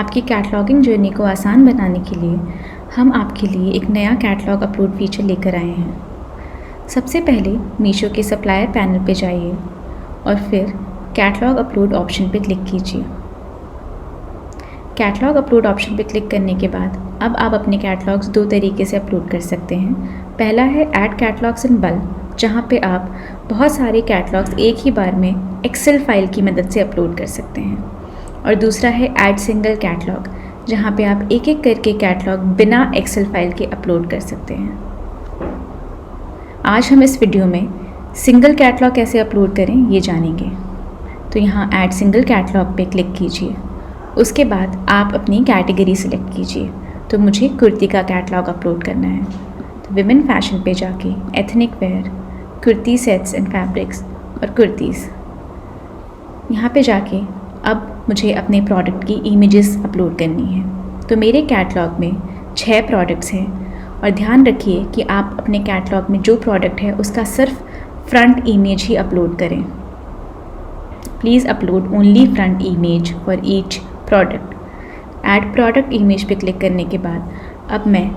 आपकी cataloguing journey को आसान बनाने के लिए हम आपके लिए एक नया कैटलॉग अपलोड फीचर लेकर आए हैं। सबसे पहले मीशो के सप्लायर पैनल पे जाइए और फिर कैटलॉग अपलोड ऑप्शन पे क्लिक कीजिए। कैटलॉग अपलोड ऑप्शन पे क्लिक करने के बाद अब आप अपने कैटलॉग्स दो तरीके से अपलोड कर सकते हैं। पहला है ऐड कैटलॉग्स इन बल्क, जहाँ पे आप बहुत सारे कैटलॉग्स एक ही बार में एक्सेल फाइल की मदद से अपलोड कर सकते हैं। और दूसरा है ऐड सिंगल कैटलॉग, जहाँ पे आप एक एक करके कैटलॉग बिना एक्सेल फाइल के अपलोड कर सकते हैं। आज हम इस वीडियो में सिंगल कैटलॉग कैसे अपलोड करें ये जानेंगे। तो यहाँ ऐड सिंगल कैटलॉग पे क्लिक कीजिए। उसके बाद आप अपनी कैटेगरी सिलेक्ट कीजिए। तो मुझे कुर्ती का कैटलॉग अपलोड करना है, तो विमेन फैशन पे जाके ethnic wear, kurti sets and fabrics और कुर्तीज़, यहाँ पे जाके अब मुझे अपने प्रोडक्ट की इमेजेस अपलोड करनी है। तो मेरे कैटलॉग में 6 प्रोडक्ट्स हैं और ध्यान रखिए कि आप अपने कैटलॉग में जो प्रोडक्ट है उसका सिर्फ फ्रंट इमेज ही अपलोड करें। Please upload only front image for each product. Add product image पे क्लिक करने के बाद अब मैं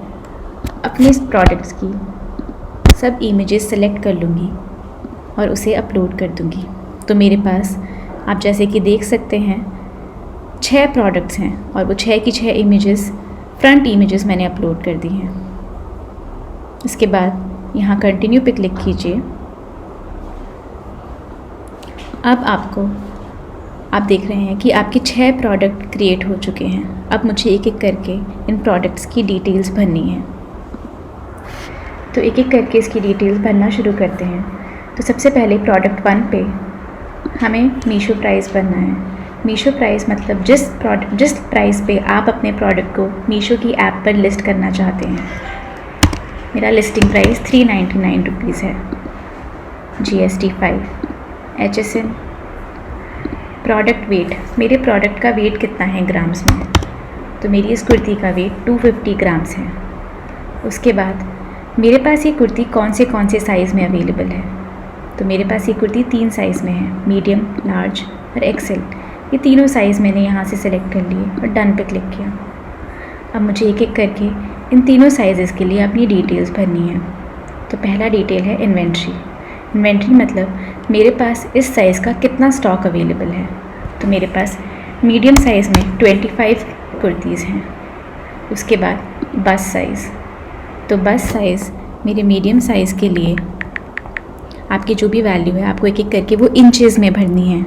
अपने प्रोडक्ट्स की सब इमेजेस सेलेक्ट कर लूँगी और उसे अपलोड कर दूँगी। तो मेरे पास आप जैसे कि देख सकते हैं 6 प्रोडक्ट्स हैं और वो 6 की 6 इमेजेस फ्रंट इमेजेस मैंने अपलोड कर दी हैं। इसके बाद यहाँ कंटिन्यू पे क्लिक कीजिए। अब आप देख रहे हैं कि आपके 6 प्रोडक्ट क्रिएट हो चुके हैं। अब मुझे एक एक करके इन प्रोडक्ट्स की डिटेल्स भरनी है। तो एक एक करके इसकी डिटेल्स भरना शुरू करते हैं। तो सबसे पहले प्रोडक्ट 1 पे हमें मीशो प्राइस भरना है। मीशो प्राइस मतलब जिस प्राइस पे आप अपने प्रोडक्ट को मीशो की ऐप पर लिस्ट करना चाहते हैं। मेरा लिस्टिंग प्राइस 399 रुपीज़ है, GST 5, HSN। प्रोडक्ट वेट, मेरे प्रोडक्ट का वेट कितना है ग्राम्स में, तो मेरी इस कुर्ती का वेट 250 ग्राम्स है। उसके बाद मेरे पास ये कुर्ती कौन से साइज़ में अवेलेबल है, तो मेरे पास ये कुर्ती 3 साइज़ में है, मीडियम, लार्ज और एक्सेल। ये तीनों साइज़ मैंने यहाँ से सिलेक्ट कर लिए और डन पे क्लिक किया। अब मुझे एक एक करके इन तीनों साइज़ के लिए अपनी डिटेल्स भरनी है। तो पहला डिटेल है इन्वेंट्री। इन्वेंट्री मतलब मेरे पास इस साइज़ का कितना स्टॉक अवेलेबल है। तो मेरे पास मीडियम साइज़ में 25 कुर्तीज़ हैं। उसके बाद बस साइज़, तो बस साइज़ मेरे मीडियम साइज़ के लिए आपकी जो भी वैल्यू है आपको एक एक करके वो इंचेस में भरनी है।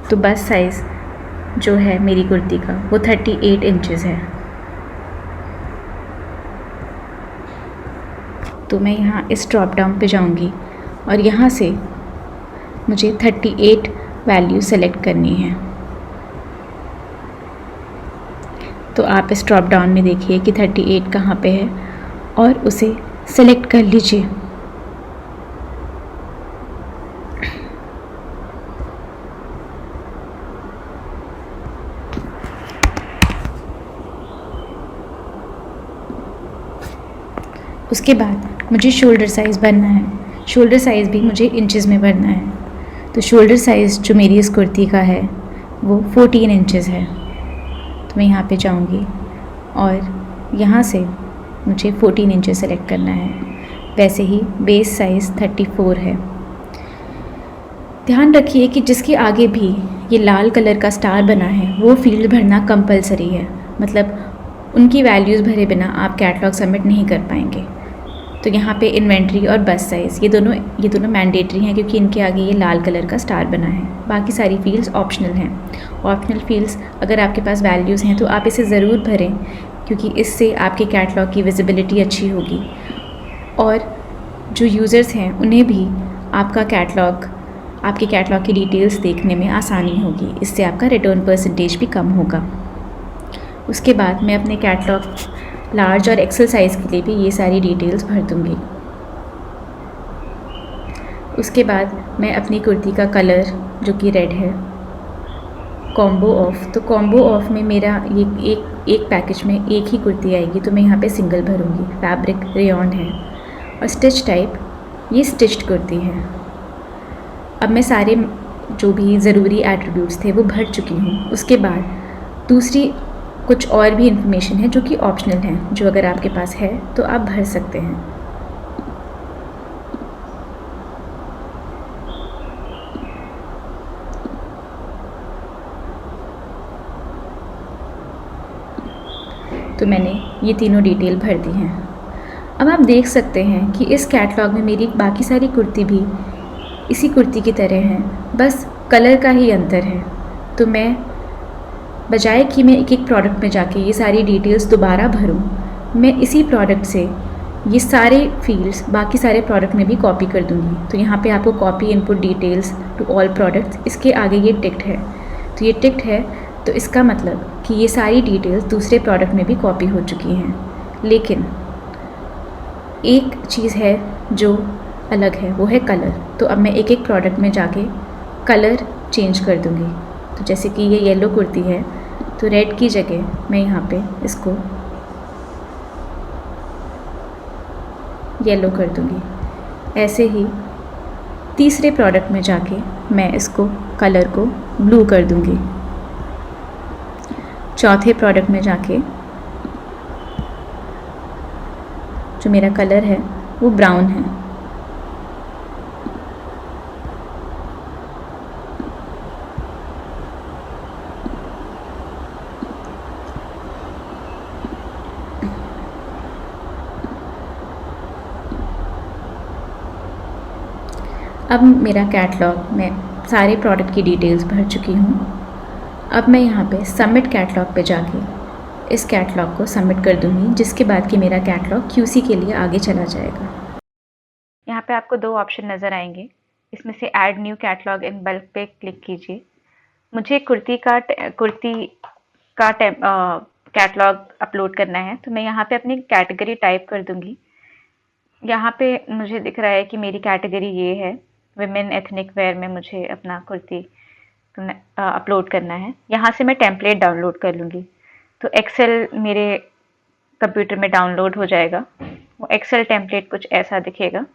तो बस साइज़ जो है मेरी कुर्ती का वो 38 इंचेस है। तो मैं यहाँ इस ड्रॉप डाउन पे जाऊँगी और यहाँ से मुझे 38 वैल्यू सेलेक्ट करनी है। तो आप इस ड्रॉप डाउन में देखिए कि 38 कहाँ पे है और उसे सेलेक्ट कर लीजिए। उसके बाद मुझे शोल्डर साइज़ भरना है। शोल्डर साइज़ भी मुझे इंचेस में भरना है। तो शोल्डर साइज़ जो मेरी इस कुर्ती का है वो 14 इंचेस है। तो मैं यहाँ पे जाऊँगी और यहाँ से मुझे 14 इंचेस सेलेक्ट करना है। वैसे ही बेस साइज़ 34 है। ध्यान रखिए कि जिसके आगे भी ये लाल कलर का स्टार बना है वो फील्ड भरना कंपलसरी है, मतलब उनकी वैल्यूज़ भरे बिना आप कैटलॉग सबमिट नहीं कर पाएंगे। तो यहाँ पे इन्वेंट्री और बस साइज़ ये दोनों मैंडेटरी हैं क्योंकि इनके आगे ये लाल कलर का स्टार बना है। बाकी सारी फील्ड्स ऑप्शनल हैं। ऑप्शनल फील्ड्स अगर आपके पास वैल्यूज़ हैं तो आप इसे ज़रूर भरें क्योंकि इससे आपके कैटलॉग की विजिबिलिटी अच्छी होगी और जो यूज़र्स हैं उन्हें भी आपके कैटलॉग की डिटेल्स देखने में आसानी होगी। इससे आपका रिटर्न परसेंटेज भी कम होगा। उसके बाद मैं अपने कैटलॉग लार्ज और एक्सेल साइज़ के लिए भी ये सारी डिटेल्स भर दूँगी। उसके बाद मैं अपनी कुर्ती का कलर जो कि रेड है, कॉम्बो ऑफ, तो कॉम्बो ऑफ में मेरा ये एक पैकेज में एक ही कुर्ती आएगी तो मैं यहाँ पे सिंगल भरूँगी। फैब्रिक रेयॉन है और स्टिच टाइप ये स्टिच्ड कुर्ती है। अब मैं सारे जो भी ज़रूरी एट्रीब्यूट्स थे वो भर चुकी हूँ। उसके बाद दूसरी कुछ और भी इंफॉर्मेशन है जो कि ऑप्शनल है, जो अगर आपके पास है तो आप भर सकते हैं। तो मैंने ये तीनों डिटेल भर दी हैं। अब आप देख सकते हैं कि इस कैटलॉग में मेरी बाकी सारी कुर्ती भी इसी कुर्ती की तरह हैं, बस कलर का ही अंतर है। तो मैं बजाय कि मैं एक एक प्रोडक्ट में जाके ये सारी डिटेल्स दोबारा भरूं, मैं इसी प्रोडक्ट से ये सारे फील्ड्स बाकी सारे प्रोडक्ट में भी कॉपी कर दूंगी। तो यहाँ पे आपको copy input details to all products, इसके आगे ये टिक्ड है। तो ये टिक्ड है तो इसका मतलब कि ये सारी डिटेल्स दूसरे प्रोडक्ट में भी कॉपी हो चुकी हैं। लेकिन एक चीज़ है जो अलग है, वो है कलर। तो अब मैं एक एक प्रोडक्ट में जाके कलर चेंज कर दूँगी। तो जैसे कि ये येलो कुर्ती है, तो रेड की जगह मैं यहाँ पे इसको येलो कर दूँगी। ऐसे ही तीसरे प्रोडक्ट में जाके मैं इसको कलर को ब्लू कर दूँगी। चौथे प्रोडक्ट में जाके जो मेरा कलर है वो ब्राउन है। अब मेरा कैटलॉग में सारे प्रोडक्ट की डिटेल्स भर चुकी हूँ। अब मैं यहाँ पे सबमिट कैटलॉग पे जाके इस कैटलॉग को सबमिट कर दूँगी, जिसके बाद कि मेरा कैटलॉग क्यूसी के लिए आगे चला जाएगा। यहाँ पे आपको दो ऑप्शन नज़र आएंगे, इसमें से add new catalogue in bulk पे क्लिक कीजिए। मुझे कुर्ती का कैटलॉग अपलोड करना है, तो मैं यहाँ पे अपनी कैटेगरी टाइप कर दूँगी। यहाँ पे मुझे दिख रहा है कि मेरी कैटेगरी ये है, विमेन एथनिक वेयर में मुझे अपना कुर्ती अपलोड करना है। यहाँ से मैं टेम्पलेट डाउनलोड कर लूँगी। तो एक्सेल मेरे कंप्यूटर में डाउनलोड हो जाएगा। वो एक्सेल टेम्पलेट कुछ ऐसा दिखेगा।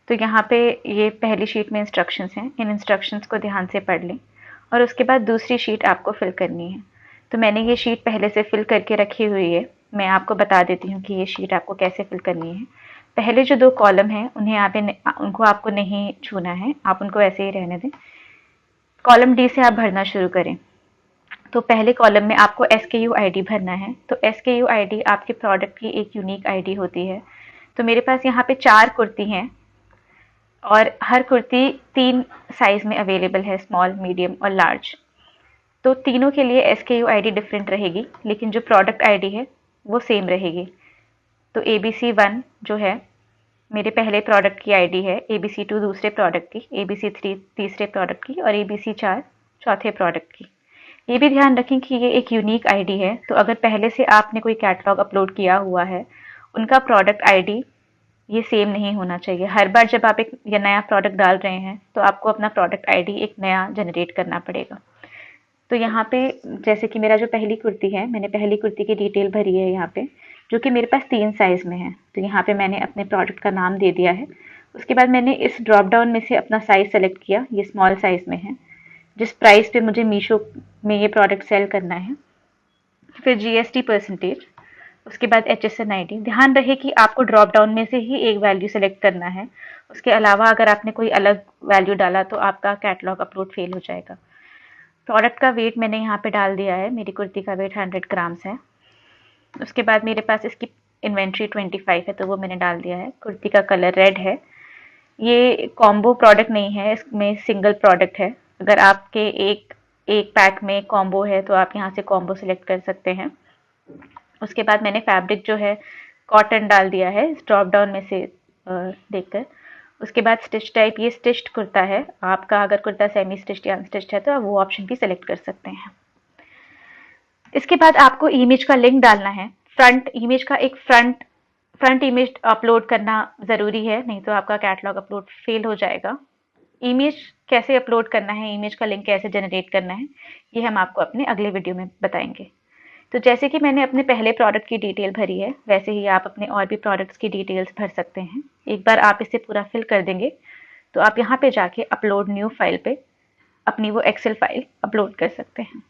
तो यहाँ पे ये पहली शीट में इंस्ट्रक्शंस हैं, इन इंस्ट्रक्शंस को ध्यान से पढ़ लें और उसके बाद दूसरी शीट आपको फिल करनी है। तो मैंने ये शीट पहले से फिल करके रखी हुई है। मैं आपको बता देती हूँ कि ये शीट आपको कैसे फिल करनी है। पहले जो दो कॉलम हैं उनको आपको नहीं छूना है, आप उनको ऐसे ही रहने दें। कॉलम डी से आप भरना शुरू करें। तो पहले कॉलम में आपको SKU ID भरना है। तो SKU ID आपके प्रोडक्ट की एक यूनिक ID होती है। तो मेरे पास यहाँ पे 4 कुर्ती हैं और हर कुर्ती 3 साइज़ में अवेलेबल है, स्मॉल, मीडियम और लार्ज। तो तीनों के लिए SKU ID डिफरेंट रहेगी, लेकिन जो प्रोडक्ट ID है वो सेम रहेगी। तो ABC1 जो है मेरे पहले प्रोडक्ट की ID है, ABC2 दूसरे प्रोडक्ट की, ABC3 तीसरे प्रोडक्ट की और ABC4 चौथे प्रोडक्ट की। ये भी ध्यान रखें कि ये एक यूनिक ID है। तो अगर पहले से आपने कोई कैटलॉग अपलोड किया हुआ है, उनका प्रोडक्ट ID ये सेम नहीं होना चाहिए। हर बार जब आप एक या नया प्रोडक्ट डाल रहे हैं तो आपको अपना प्रोडक्ट ID एक नया जनरेट करना पड़ेगा। तो यहाँ पे जैसे कि मेरा जो पहली कुर्ती है, मैंने पहली कुर्ती की डिटेल भरी है यहाँ पे, जो कि मेरे पास 3 साइज़ में है। तो यहाँ पे मैंने अपने प्रोडक्ट का नाम दे दिया है। उसके बाद मैंने इस ड्रॉप डाउन में से अपना साइज़ सेलेक्ट किया, ये स्मॉल साइज़ में है, जिस प्राइस पे मुझे मीशो में ये प्रोडक्ट सेल करना है। फिर GST परसेंटेज, उसके बाद HSN ID। ध्यान रहे कि आपको ड्रॉप डाउन में से ही एक वैल्यू सेलेक्ट करना है। उसके अलावा अगर आपने कोई अलग वैल्यू डाला तो आपका कैटलॉग अपलोड फेल हो जाएगा। प्रोडक्ट का वेट मैंने यहाँ पे डाल दिया है, मेरी कुर्ती का वेट 100 ग्राम्स है। उसके बाद मेरे पास इसकी इन्वेंट्री 25 है, तो वो मैंने डाल दिया है। कुर्ती का कलर रेड है। ये कॉम्बो प्रोडक्ट नहीं है, इसमें सिंगल प्रोडक्ट है। अगर आपके एक पैक में कॉम्बो है तो आप यहाँ से कॉम्बो सेलेक्ट कर सकते हैं। उसके बाद मैंने फैब्रिक जो है कॉटन डाल दिया है इस ड्रॉप डाउन में से देखकर। उसके बाद स्टिच टाइप, ये स्टिच्ड कुर्ता है। आपका अगर कुर्ता सेमी स्टिच्ड या अनस्टिच्ड है तो आप वो ऑप्शन भी सेलेक्ट कर सकते हैं। इसके बाद आपको इमेज का लिंक डालना है। फ्रंट इमेज का एक फ्रंट इमेज अपलोड करना ज़रूरी है, नहीं तो आपका कैटलॉग अपलोड फेल हो जाएगा। इमेज कैसे अपलोड करना है, इमेज का लिंक कैसे जनरेट करना है, ये हम आपको अपने अगले वीडियो में बताएंगे। तो जैसे कि मैंने अपने पहले प्रोडक्ट की डिटेल भरी है, वैसे ही आप अपने और भी प्रोडक्ट्स की डिटेल्स भर सकते हैं। एक बार आप इसे पूरा फिल कर देंगे तो आप यहाँ पे जाके अपलोड न्यू फाइल पे अपनी वो एक्सेल फाइल अपलोड कर सकते हैं।